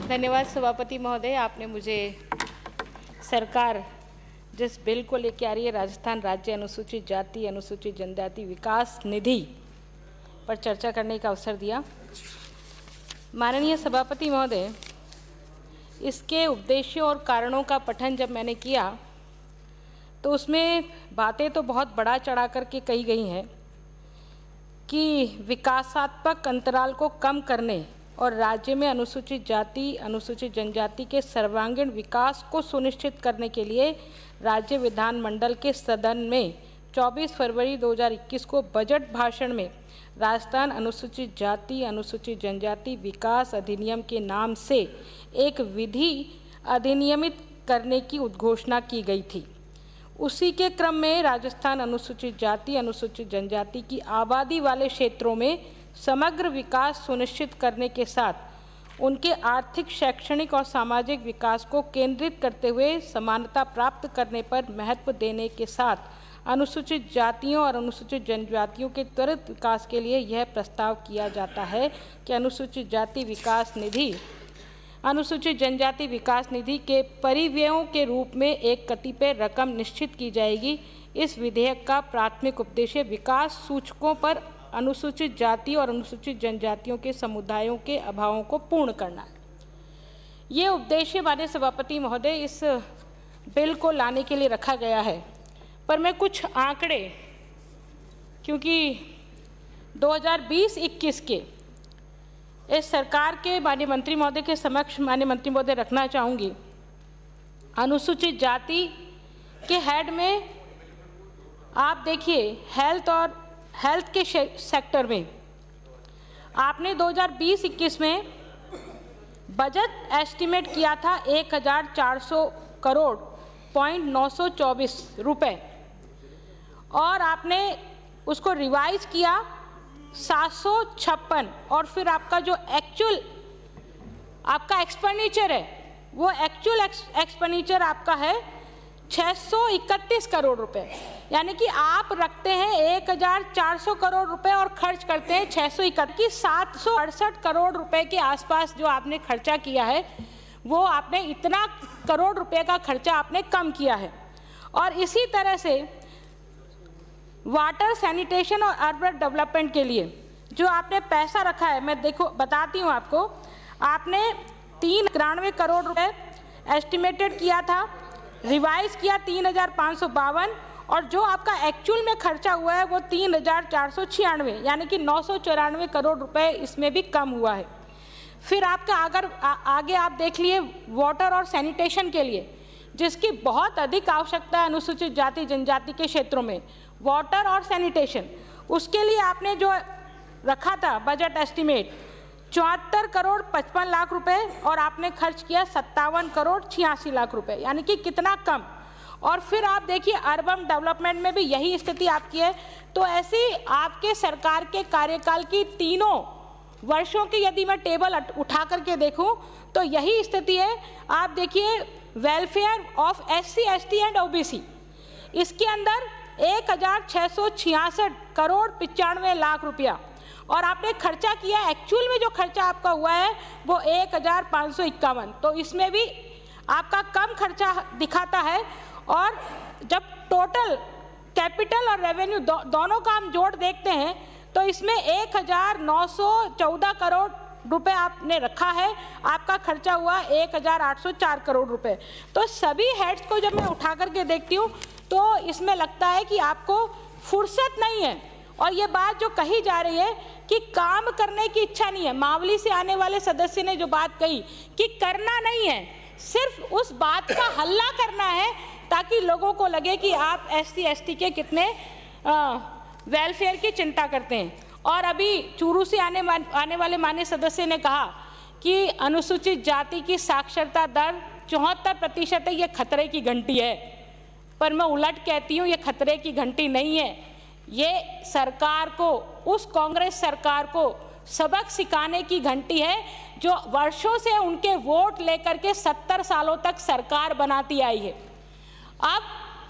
धन्यवाद सभापति महोदय। आपने मुझे सरकार जिस बिल को लेके आ रही है, राजस्थान राज्य अनुसूचित जाति अनुसूचित जनजाति विकास निधि पर चर्चा करने का अवसर दिया। माननीय सभापति महोदय, इसके उद्देश्यों और कारणों का पठन जब मैंने किया तो उसमें बातें तो बहुत बढ़ा चढ़ा करके कही गई हैं कि विकासात्मक अंतराल को कम करने और राज्य में अनुसूचित जाति अनुसूचित जनजाति के सर्वांगीण विकास को सुनिश्चित करने के लिए राज्य विधानमंडल के सदन में 24 फरवरी 2021 को बजट भाषण में राजस्थान अनुसूचित जाति अनुसूचित जनजाति विकास अधिनियम के नाम से एक विधि अधिनियमित करने की उद्घोषणा की गई थी। उसी के क्रम में राजस्थान अनुसूचित जाति अनुसूचित जनजाति की आबादी वाले क्षेत्रों में समग्र विकास सुनिश्चित करने के साथ उनके आर्थिक शैक्षणिक और सामाजिक विकास को केंद्रित करते हुए समानता प्राप्त करने पर महत्व देने के साथ अनुसूचित जातियों और अनुसूचित जनजातियों के त्वरित विकास के लिए यह प्रस्ताव किया जाता है कि अनुसूचित जाति विकास निधि अनुसूचित जनजाति विकास निधि के परिव्ययों के रूप में एक कतिपय रकम निश्चित की जाएगी। इस विधेयक का प्राथमिक उद्देश्य विकास सूचकों पर अनुसूचित जाति और अनुसूचित जनजातियों के समुदायों के अभावों को पूर्ण करना है। ये उद्देश्य माननीय सभापति महोदय इस बिल को लाने के लिए रखा गया है। पर मैं कुछ आंकड़े, क्योंकि 2020-21 के इस सरकार के माननीय मंत्री महोदय के समक्ष माननीय मंत्री महोदय रखना चाहूँगी। अनुसूचित जाति के हेड में आप देखिए हेल्थ के सेक्टर में आपने 2020-21 में बजट एस्टिमेट किया था 1400 करोड़ 924 रुपये और आपने उसको रिवाइज किया 756 और फिर आपका जो एक्चुअल आपका एक्सपेंडिचर है वो एक्चुअल एक्सपेंडिचर आपका है 631 करोड़ रुपए। यानी कि आप रखते हैं 1400 करोड़ रुपए और खर्च करते हैं 631। 768 करोड़ रुपए के आसपास जो आपने खर्चा किया है वो आपने इतना करोड़ रुपए का खर्चा आपने कम किया है। और इसी तरह से वाटर सैनिटेशन और अर्बन डेवलपमेंट के लिए जो आपने पैसा रखा है, मैं देखो बताती हूँ आपको, आपने 393 करोड़ रुपए एस्टिमेटेड किया था, रिवाइज किया 3552 और जो आपका एक्चुअल में खर्चा हुआ है वो 3496, यानी कि 994 करोड़ रुपए इसमें भी कम हुआ है। फिर आपका अगर आगे आप देख लिए वाटर और सैनिटेशन के लिए जिसकी बहुत अधिक आवश्यकता है अनुसूचित जाति जनजाति के क्षेत्रों में, वाटर और सैनिटेशन, उसके लिए आपने जो रखा था बजट एस्टिमेट 74 करोड़ 55 लाख रुपए और आपने खर्च किया 57 करोड़ 86 लाख रुपए, यानी कि कितना कम। और फिर आप देखिए अर्बन डेवलपमेंट में भी यही स्थिति आपकी है। तो ऐसी आपके सरकार के कार्यकाल की तीनों वर्षों की यदि मैं टेबल उठा करके देखूं तो यही स्थिति है। आप देखिए welfare of SC ST and OBC, इसके अंदर 1666 करोड़ 95 लाख रुपया और आपने खर्चा किया, एक्चुअल में जो खर्चा आपका हुआ है वो 1551। तो इसमें भी आपका कम खर्चा दिखाता है। और जब टोटल कैपिटल और रेवेन्यू दोनों का हम जोड़ देखते हैं तो इसमें 1914 करोड़ रुपए आपने रखा है, आपका खर्चा हुआ 1804 करोड़ रुपए। तो सभी हेड्स को जब मैं उठा करके देखती हूँ तो इसमें लगता है कि आपको फुर्सत नहीं है। और ये बात जो कही जा रही है कि काम करने की इच्छा नहीं है, मावली से आने वाले सदस्य ने जो बात कही कि करना नहीं है, सिर्फ उस बात का हल्ला करना है ताकि लोगों को लगे कि आप SC ST के कितने वेलफेयर की चिंता करते हैं। और अभी चूरू से आने वाले माननीय सदस्य ने कहा कि अनुसूचित जाति की साक्षरता दर 74% है, ये खतरे की घंटी है। पर मैं उलट कहती हूँ ये खतरे की घंटी नहीं है, ये सरकार को, उस कांग्रेस सरकार को सबक सिखाने की घंटी है जो वर्षों से उनके वोट लेकर के 70 सालों तक सरकार बनाती आई है। अब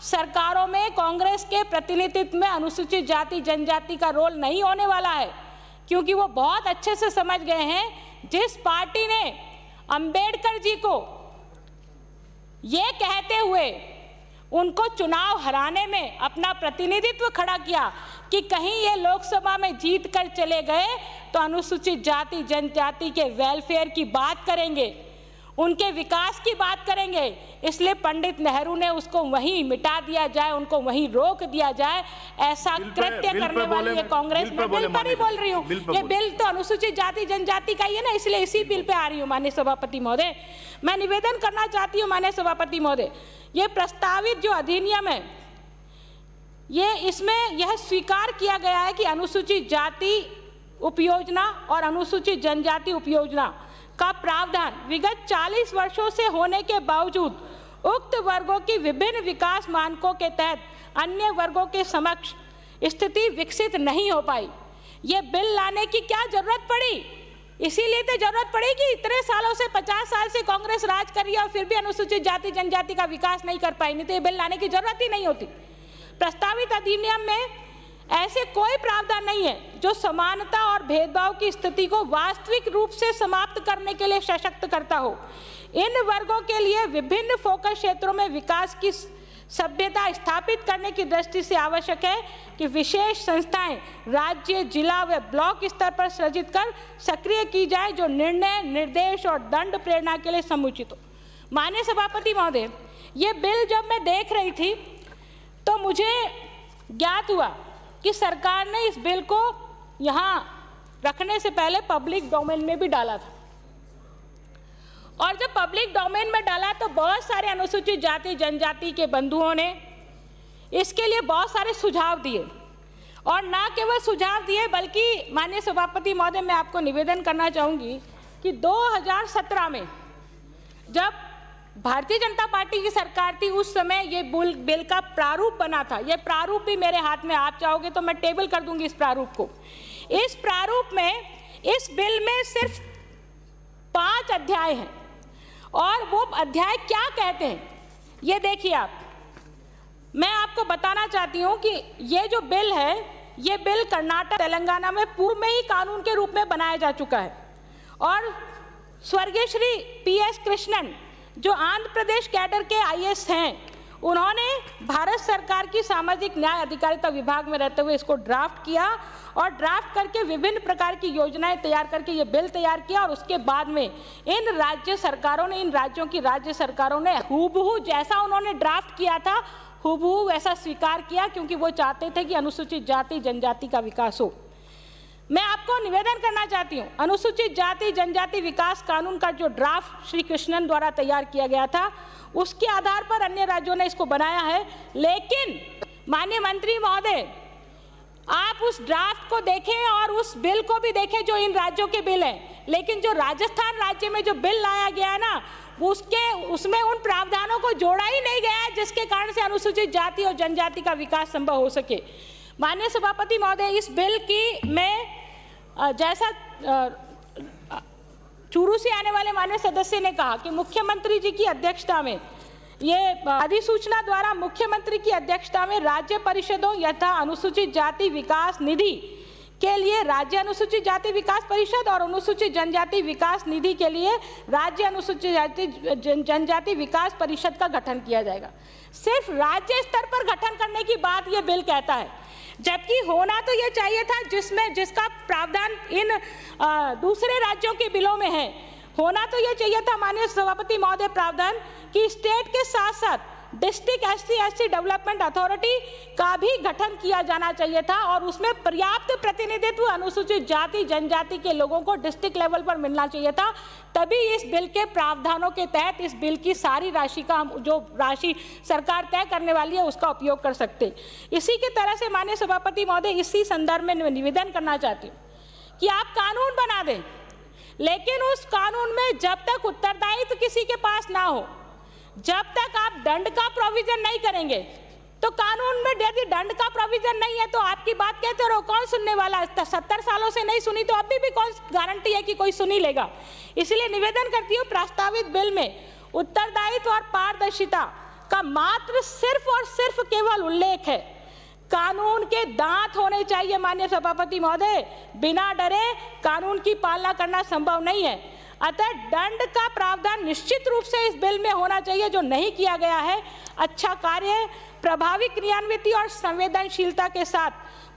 सरकारों में कांग्रेस के प्रतिनिधित्व में अनुसूचित जाति जनजाति का रोल नहीं होने वाला है, क्योंकि वो बहुत अच्छे से समझ गए हैं जिस पार्टी ने अंबेडकर जी को ये कहते हुए उनको चुनाव हराने में अपना प्रतिनिधित्व खड़ा किया कि कहीं ये लोकसभा में जीत कर चले गए तो अनुसूचित जाति जनजाति के वेलफेयर की बात करेंगे, उनके विकास की बात करेंगे, इसलिए पंडित नेहरू ने उसको वहीं मिटा दिया जाए, उनको वहीं रोक दिया जाए। ऐसा कृत्य करने वाली ये कांग्रेस, मैं बिल पर ही बोल रही हूँ, ये बिल तो अनुसूचित जाति जनजाति का ही है ना, इसलिए इसी बिल पे आ रही हूँ। माननीय सभापति महोदय, मैं निवेदन करना चाहती हूँ माननीय सभापति महोदय, ये प्रस्तावित जो अधिनियम है, ये इसमें यह स्वीकार किया गया है कि अनुसूचित जाति उपयोजना और अनुसूचित जनजाति उपयोजना का प्रावधान विगत 40 वर्षों से होने के बावजूद उक्त वर्गों की विभिन्न विकास मानकों के तहत अन्य वर्गों के समक्ष स्थिति विकसित नहीं हो पाई। ये बिल लाने की क्या जरूरत पड़ी? इसीलिए तो जरूरत पड़ी कि इतने सालों से 50 साल से कांग्रेस राज कर रही है और फिर भी अनुसूचित जाति जनजाति का विकास नहीं कर पाई, नहीं तो ये बिल लाने की जरूरत ही नहीं होती। प्रस्तावित अधिनियम में ऐसे कोई प्रावधान नहीं है जो समानता और भेदभाव की स्थिति को वास्तविक रूप से समाप्त करने के लिए सशक्त करता हो। इन वर्गों के लिए विभिन्न फोकस क्षेत्रों में विकास की सभ्यता स्थापित करने की दृष्टि से आवश्यक है कि विशेष संस्थाएं राज्य, जिला व ब्लॉक स्तर पर सृजित कर सक्रिय की जाए जो निर्णय, निर्देश और दंड प्रेरणा के लिए समुचित हो। माननीय सभापति महोदय, ये बिल जब मैं देख रही थी तो मुझे ज्ञात हुआ कि सरकार ने इस बिल को यहाँ रखने से पहले पब्लिक डोमेन में भी डाला था, और जब पब्लिक डोमेन में डाला तो बहुत सारे अनुसूचित जाति जनजाति के बंधुओं ने इसके लिए बहुत सारे सुझाव दिए, और ना केवल सुझाव दिए बल्कि माननीय सभापति महोदय, मैं आपको निवेदन करना चाहूँगी कि 2017 में जब भारतीय जनता पार्टी की सरकार थी, उस समय ये बिल का प्रारूप बना था। ये प्रारूप भी मेरे हाथ में, आप चाहोगे तो मैं टेबल कर दूंगी इस प्रारूप को। इस प्रारूप में, इस बिल में सिर्फ 5 अध्याय हैं, और वो अध्याय क्या कहते हैं ये देखिए आप। मैं आपको बताना चाहती हूँ कि ये जो बिल है, ये बिल कर्नाटक, तेलंगाना में पूर्व में ही कानून के रूप में बनाया जा चुका है, और स्वर्गीय श्री PS कृष्णन जो आंध्र प्रदेश कैडर के IAS हैं, उन्होंने भारत सरकार की सामाजिक न्याय अधिकारिता विभाग में रहते हुए इसको ड्राफ्ट किया, और ड्राफ्ट करके विभिन्न प्रकार की योजनाएं तैयार करके ये बिल तैयार किया। और उसके बाद में इन राज्य सरकारों ने, इन राज्यों की राज्य सरकारों ने हूबहू जैसा उन्होंने ड्राफ्ट किया था, हूबहू वैसा स्वीकार किया, क्योंकि वो चाहते थे कि अनुसूचित जाति जनजाति का विकास हो। मैं आपको निवेदन करना चाहती हूँ, अनुसूचित जाति जनजाति विकास कानून का जो ड्राफ्ट श्री कृष्णन द्वारा तैयार किया गया था, उसके आधार पर अन्य राज्यों ने इसको बनाया है। लेकिन माननीय मंत्री महोदय, आप उस ड्राफ्ट को देखें और उस बिल को भी देखें जो इन राज्यों के बिल हैं, लेकिन जो राजस्थान राज्य में जो बिल लाया गया है ना, उसमें उन प्रावधानों को जोड़ा ही नहीं गया है जिसके कारण से अनुसूचित जाति और जनजाति का विकास संभव हो सके। माननीय सभापति महोदय, इस बिल की मैं जैसा चूरू से आने वाले माननीय सदस्य ने कहा कि मुख्यमंत्री जी की अध्यक्षता में, ये अधिसूचना द्वारा मुख्यमंत्री की अध्यक्षता में राज्य परिषदों यथा अनुसूचित जाति विकास निधि के लिए राज्य अनुसूचित जाति विकास परिषद और अनुसूचित जनजाति विकास निधि के लिए राज्य अनुसूचित जाति जनजाति विकास परिषद का गठन किया जाएगा। सिर्फ राज्य स्तर पर गठन करने की बात ये बिल कहता है, जबकि होना तो ये चाहिए था जिसका प्रावधान इन दूसरे राज्यों के बिलों में है। होना तो ये चाहिए था माननीय सभापति महोदय प्रावधान कि स्टेट के साथ साथ डिस्ट्रिक्ट SC डेवलपमेंट अथॉरिटी का भी गठन किया जाना चाहिए था, और उसमें पर्याप्त प्रतिनिधित्व अनुसूचित जाति जनजाति के लोगों को डिस्ट्रिक्ट लेवल पर मिलना चाहिए था। तभी इस बिल के प्रावधानों के तहत इस बिल की सारी राशि का हम जो राशि सरकार तय करने वाली है उसका उपयोग कर सकते। इसी की तरह से माननीय सभापति महोदय, इसी संदर्भ में निवेदन करना चाहती हूँ कि आप कानून बना दें, लेकिन उस कानून में जब तक उत्तरदायित्व किसी के पास ना हो, जब तक आप दंड का प्रोविजन नहीं करेंगे, तो कानून में यदि दंड का प्रोविजन नहीं है तो आपकी बात कहते रहो, कौन सुनने वाला है? 70 सालों से नहीं सुनी तो अभी भी कौन गारंटी है कि कोई सुन ही लेगा? इसलिए निवेदन करती हूँ, प्रस्तावित बिल में उत्तरदायित्व और पारदर्शिता का मात्र सिर्फ और सिर्फ केवल उल्लेख है। कानून के दांत होने चाहिए माननीय सभापति महोदय, बिना डरे कानून की पालना करना संभव नहीं है। अतः दंड का प्रावधान निश्चित रूप से इस बिल में होना चाहिए, जो नहीं किया गया है। अच्छा कार्य, प्रभावी क्रियान्विति और संवेदनशीलता के साथ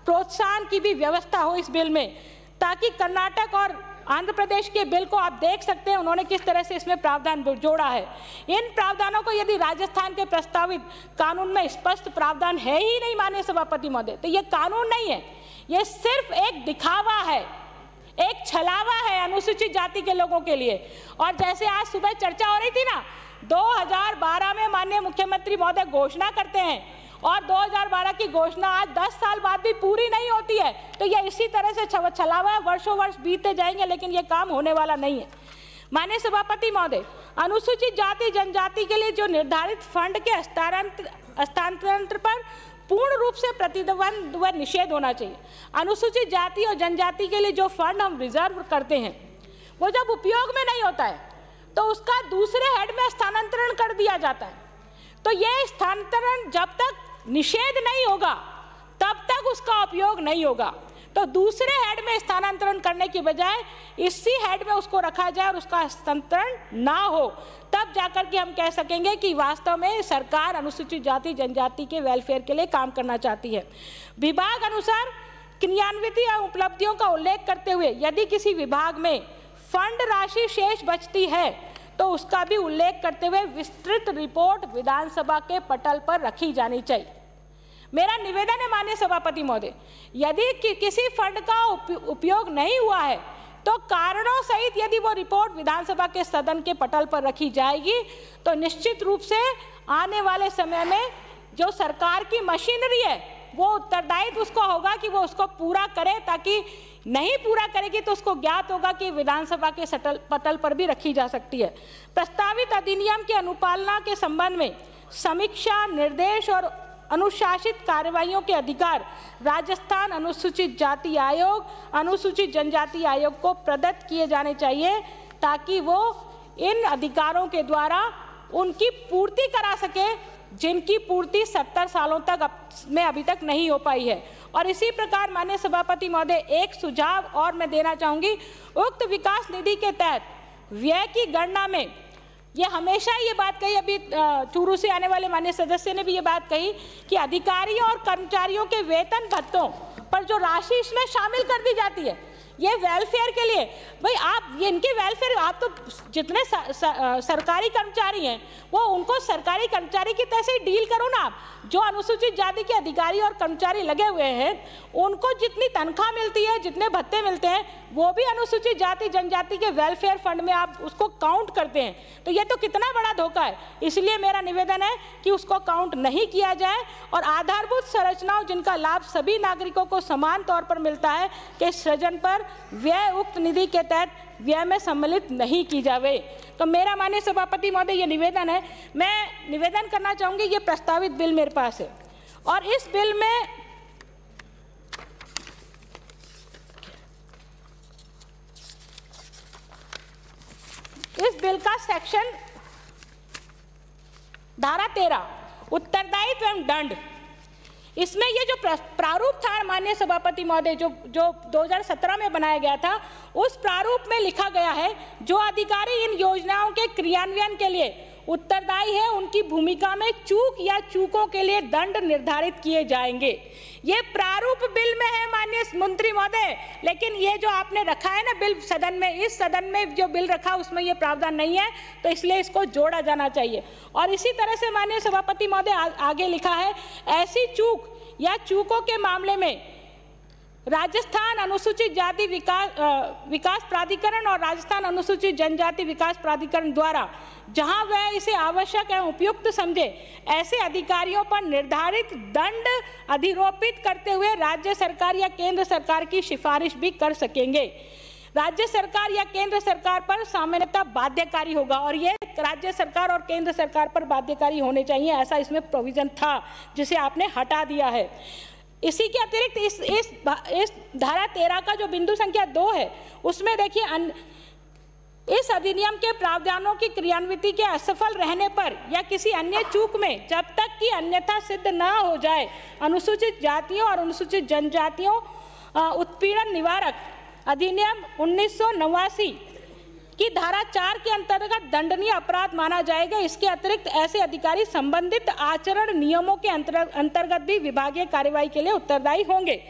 प्रोत्साहन की भी व्यवस्था हो इस बिल में, ताकि कर्नाटक और आंध्र प्रदेश के बिल को आप देख सकते हैं उन्होंने किस तरह से इसमें प्रावधान जोड़ा है। इन प्रावधानों को यदि राजस्थान के प्रस्तावित कानून में स्पष्ट प्रावधान है ही नहीं माननीय सभापति महोदय, तो ये कानून नहीं है, ये सिर्फ एक दिखावा है, एक छलावा है अनुसूचित जाति के लोगों के लिए। और जैसे आज सुबह चर्चा हो रही थी ना, 2012 में माननीय मुख्यमंत्री महोदय घोषणा करते हैं और 2012 की घोषणा आज 10 साल बाद भी पूरी नहीं होती है, तो ये इसी तरह से छलावा है, वर्षों वर्ष बीतते जाएंगे लेकिन ये काम होने वाला नहीं है। माननीय सभापति महोदय, अनुसूचित जाति जनजाति के लिए जो निर्धारित फंड के हस्तांतरण पर पूर्ण रूप से प्रतिबंध व निषेध होना चाहिए। अनुसूचित जाति और जनजाति के लिए जो फंड हम रिजर्व करते हैं वो जब उपयोग में नहीं होता है तो उसका दूसरे हेड में स्थानांतरण कर दिया जाता है। तो ये स्थानांतरण जब तक निषेध नहीं होगा तब तक उसका उपयोग नहीं होगा। तो दूसरे हेड में स्थानांतरण करने की बजाय इसी हेड में उसको रखा जाए और उसका हस्तांतरण ना हो, तब जाकर के हम कह सकेंगे कि वास्तव में सरकार अनुसूचित जाति जनजाति के वेलफेयर के लिए काम करना चाहती है। विभाग अनुसार क्रियान्विति और उपलब्धियों का उल्लेख करते हुए यदि किसी विभाग में फंड राशि शेष बचती है तो उसका भी उल्लेख करते हुए विस्तृत रिपोर्ट विधानसभा के पटल पर रखी जानी चाहिए। मेरा निवेदन है माननीय सभापति महोदय, यदि किसी फंड का उपयोग नहीं हुआ है तो कारणों सहित यदि वो रिपोर्ट विधानसभा के सदन के पटल पर रखी जाएगी तो निश्चित रूप से आने वाले समय में जो सरकार की मशीनरी है वो उत्तरदायित्व उसको होगा कि वो उसको पूरा करे, ताकि नहीं पूरा करेगी तो उसको ज्ञात होगा कि विधानसभा के पटल पर भी रखी जा सकती है। प्रस्तावित अधिनियम की अनुपालना के संबंध में समीक्षा, निर्देश और अनुशासित कार्रवाइयों के अधिकार राजस्थान अनुसूचित जाति आयोग, अनुसूचित जनजाति आयोग को प्रदत्त किए जाने चाहिए, ताकि वो इन अधिकारों के द्वारा उनकी पूर्ति करा सके जिनकी पूर्ति 70 सालों तक में अभी तक नहीं हो पाई है। और इसी प्रकार माननीय सभापति महोदय, एक सुझाव और मैं देना चाहूँगी। उक्त विकास निधि के तहत व्यय की गणना में ये हमेशा ये बात कही, अभी चूरू से आने वाले माननीय सदस्य ने भी ये बात कही कि अधिकारियों और कर्मचारियों के वेतन भत्तों पर जो राशि इसमें शामिल कर दी जाती है ये वेलफेयर के लिए, भाई आप ये इनके वेलफेयर, आप तो जितने सरकारी कर्मचारी हैं वो उनको सरकारी कर्मचारी की तरह से डील करो ना। आप जो अनुसूचित जाति के अधिकारी और कर्मचारी लगे हुए हैं उनको जितनी तनख्वाह मिलती है, जितने भत्ते मिलते हैं, वो भी अनुसूचित जाति जनजाति के वेलफेयर फंड में आप उसको काउंट करते हैं। तो ये तो कितना बड़ा धोखा है। इसलिए मेरा निवेदन है कि उसको काउंट नहीं किया जाए और आधारभूत संरचनाओं जिनका लाभ सभी नागरिकों को समान तौर पर मिलता है के सृजन पर व्यय उक्त निधि के तहत व्यय में सम्मिलित नहीं की जावे। तो मेरा माननीय सभापति महोदय ये निवेदन है। मैं निवेदन करना चाहूँगी, ये प्रस्तावित बिल मेरे पास है और इस बिल में का सेक्शन धारा 13 उत्तरदायित्व एवं दंड, इसमें ये जो प्रारूप था माननीय सभापति महोदय जो 2017 में बनाया गया था, उस प्रारूप में लिखा गया है जो अधिकारी इन योजनाओं के क्रियान्वयन के लिए उत्तरदायी है उनकी भूमिका में चूक या चूकों के लिए दंड निर्धारित किए जाएंगे। ये प्रारूप बिल में है माननीय मंत्री महोदय, लेकिन ये जो आपने रखा है ना बिल सदन में, इस सदन में जो बिल रखा उसमें ये प्रावधान नहीं है, तो इसलिए इसको जोड़ा जाना चाहिए। और इसी तरह से माननीय सभापति महोदय आगे लिखा है, ऐसी चूक या चूकों के मामले में राजस्थान अनुसूचित जाति विकास प्राधिकरण और राजस्थान अनुसूचित जनजाति विकास प्राधिकरण द्वारा जहां वह इसे आवश्यक एवं उपयुक्त समझे ऐसे अधिकारियों पर निर्धारित दंड अधिरोपित करते हुए राज्य सरकार या केंद्र सरकार की सिफारिश भी कर सकेंगे। राज्य सरकार या केंद्र सरकार पर सामान्यतः बाध्यकारी होगा और ये राज्य सरकार और केंद्र सरकार पर बाध्यकारी होने चाहिए, ऐसा इसमें प्रोविजन था जिसे आपने हटा दिया है। इसी के अतिरिक्त इस धारा 13 का जो बिंदु संख्या 2 है उसमें देखिए, इस अधिनियम के प्रावधानों की क्रियान्विति के असफल रहने पर या किसी अन्य चूक में जब तक कि अन्यथा सिद्ध न हो जाए अनुसूचित जातियों और अनुसूचित जनजातियों उत्पीड़न निवारक अधिनियम 1989 कि धारा 4 के अंतर्गत दंडनीय अपराध माना जाएगा। इसके अतिरिक्त ऐसे अधिकारी संबंधित आचरण नियमों के अंतर्गत भी विभागीय कार्यवाही के लिए उत्तरदायी होंगे।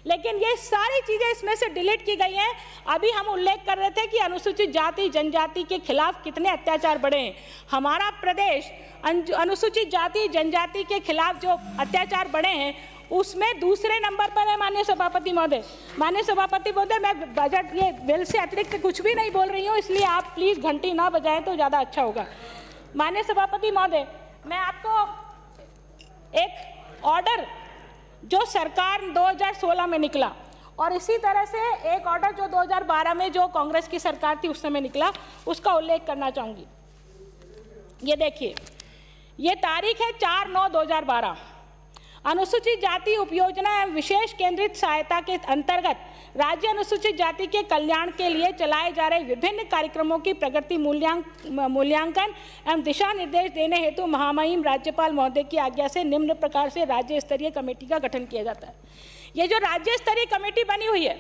लेकिन ये सारी चीजें इसमें से डिलीट की गई हैं। अभी हम उल्लेख कर रहे थे कि अनुसूचित जाति जनजाति के खिलाफ कितने अत्याचार बढ़े हैं। हमारा प्रदेश अनुसूचित जाति जनजाति के खिलाफ जो अत्याचार बढ़े हैं उसमें दूसरे नंबर पर है। माननीय सभापति महोदय, मैं बजट ये बिल से अतिरिक्त कुछ भी नहीं बोल रही हूँ, इसलिए आप प्लीज घंटी ना बजाएं तो ज़्यादा अच्छा होगा। माननीय सभापति महोदय, मैं आपको एक ऑर्डर जो सरकार 2016 में निकला और इसी तरह से एक ऑर्डर जो 2012 में जो कांग्रेस की सरकार थी उस समय निकला, उसका उल्लेख करना चाहूँगी। ये देखिए, ये तारीख है 4/9/2012। अनुसूचित जाति उपयोजना एवं विशेष केंद्रित सहायता के अंतर्गत राज्य अनुसूचित जाति के कल्याण के लिए चलाए जा रहे विभिन्न कार्यक्रमों की प्रगति मूल्यांकन एवं दिशा निर्देश देने हेतु महामहिम राज्यपाल महोदय की आज्ञा से निम्न प्रकार से राज्य स्तरीय कमेटी का गठन किया जाता है। ये जो राज्य स्तरीय कमेटी बनी हुई है,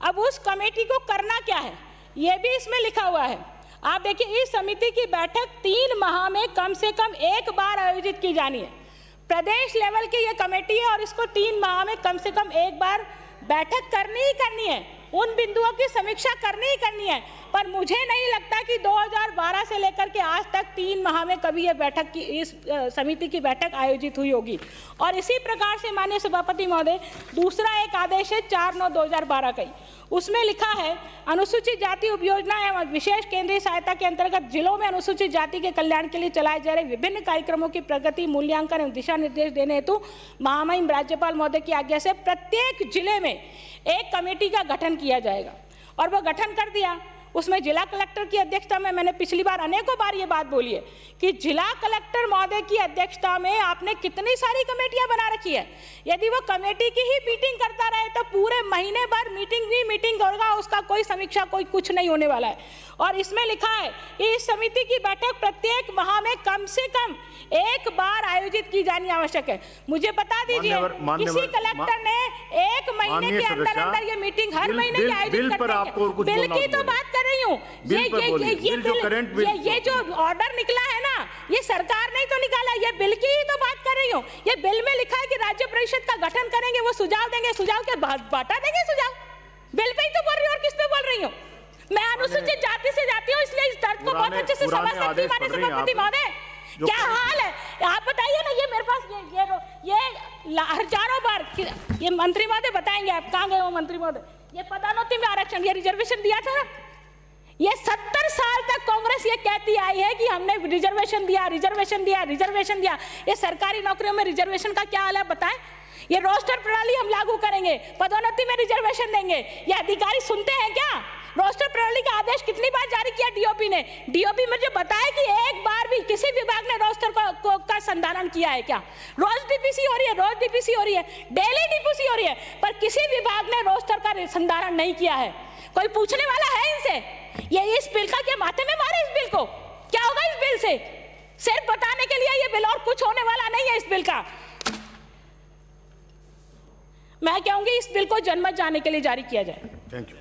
अब उस कमेटी को करना क्या है ये भी इसमें लिखा हुआ है। आप देखिए, इस समिति की बैठक 3 माह में कम से कम एक बार आयोजित की जानी है। प्रदेश लेवल की ये कमेटी है और इसको 3 माह में कम से कम एक बार बैठक करनी ही करनी है, उन बिंदुओं की समीक्षा करनी ही करनी है। पर मुझे नहीं लगता कि 2012 से लेकर के आज तक 3 माह में कभी ये बैठक की इस समिति की बैठक आयोजित हुई होगी। और इसी प्रकार से माननीय सभापति महोदय, दूसरा एक आदेश है 4/9/2012 का, उसमें लिखा है अनुसूचित जाति उपयोजना एवं विशेष केंद्रीय सहायता के अंतर्गत जिलों में अनुसूचित जाति के कल्याण के लिए चलाए जा रहे विभिन्न कार्यक्रमों की प्रगति मूल्यांकन एवं दिशा निर्देश देने हेतु महामहिम राज्यपाल महोदय की आज्ञा से प्रत्येक जिले में एक कमेटी का गठन किया जाएगा। और वो गठन कर दिया। उसमें जिला कलेक्टर की अध्यक्षता में, मैंने पिछली बार अनेकों बार ये बात बोली है कि जिला कलेक्टर महोदय की अध्यक्षता में आपने कितनी सारी कमेटियां बना रखी है। यदि वो कमेटी की ही मीटिंग करता रहे तो पूरे महीने भर मीटिंग होगा, उसका कोई समीक्षा कोई कुछ नहीं होने वाला है। और इसमें लिखा है कि इस समिति की बैठक प्रत्येक माह में कम से कम एक बार आयोजित की जानी आवश्यक है। मुझे बता दीजिए, किसी कलेक्टर ने 1 महीने के अंदर अंदर ये मीटिंग हर महीने की आयोजित करते हैं। बिल की तो बात कर रही हूँ। ये जो ऑर्डर निकला है ना, ये सरकार ने तो निकाला, ये बिल की ही तो बात कर रही हूँ। ये बिल में लिखा है कि राज्य परिषद का गठन करेंगे, वो सुझाव देंगे, सुझाव के बांटा देंगे सुझाव। बिल पे ही तो बोल रही हूँ और किस पे बोल रही हूँ? मैं अनुसूचित जाति से जाती हूँ, इसलिए इस दर्द को बहुत अच्छे से समझ सकती हूँ। माननीय सभापति महोदय, क्या हाल है आप बताइए ना। ये मेरे पास ये हजारों बार ये मंत्री महोदय बताएंगे, आप कहाँ गए हो मंत्री महोदय? ये पदोन्नति में आरक्षण, ये रिजर्वेशन दिया था ना, ये 70 साल तक कांग्रेस ये कहती आई है कि हमने रिजर्वेशन दिया। ये सरकारी नौकरियों में रिजर्वेशन का क्या हाल है बताएं? ये रोस्टर प्रणाली हम लागू करेंगे, पदोन्नति में रिजर्वेशन देंगे। ये अधिकारी सुनते हैं क्या? रोस्टर प्रणाली का आदेश कितनी बार जारी किया डीओपी ने? डीओपी मुझे बताया कि एक बार भी किसी विभाग ने रोस्टर का संधारण किया है क्या? रोज डीपीसी हो रही है, डेली डीपीसी हो रही है, पर किसी विभाग ने रोस्टर का संधारण नहीं किया है। कोई पूछने वाला है इनसे? ये इस बिल का क्या माथे में मारे? इस बिल को क्या होगा? इस बिल से सिर्फ बताने के लिए ये बिल, और कुछ होने वाला नहीं है इस बिल का। मैं कहूंगी इस बिल को जनमत जाने के लिए जारी किया जाए। Thank you.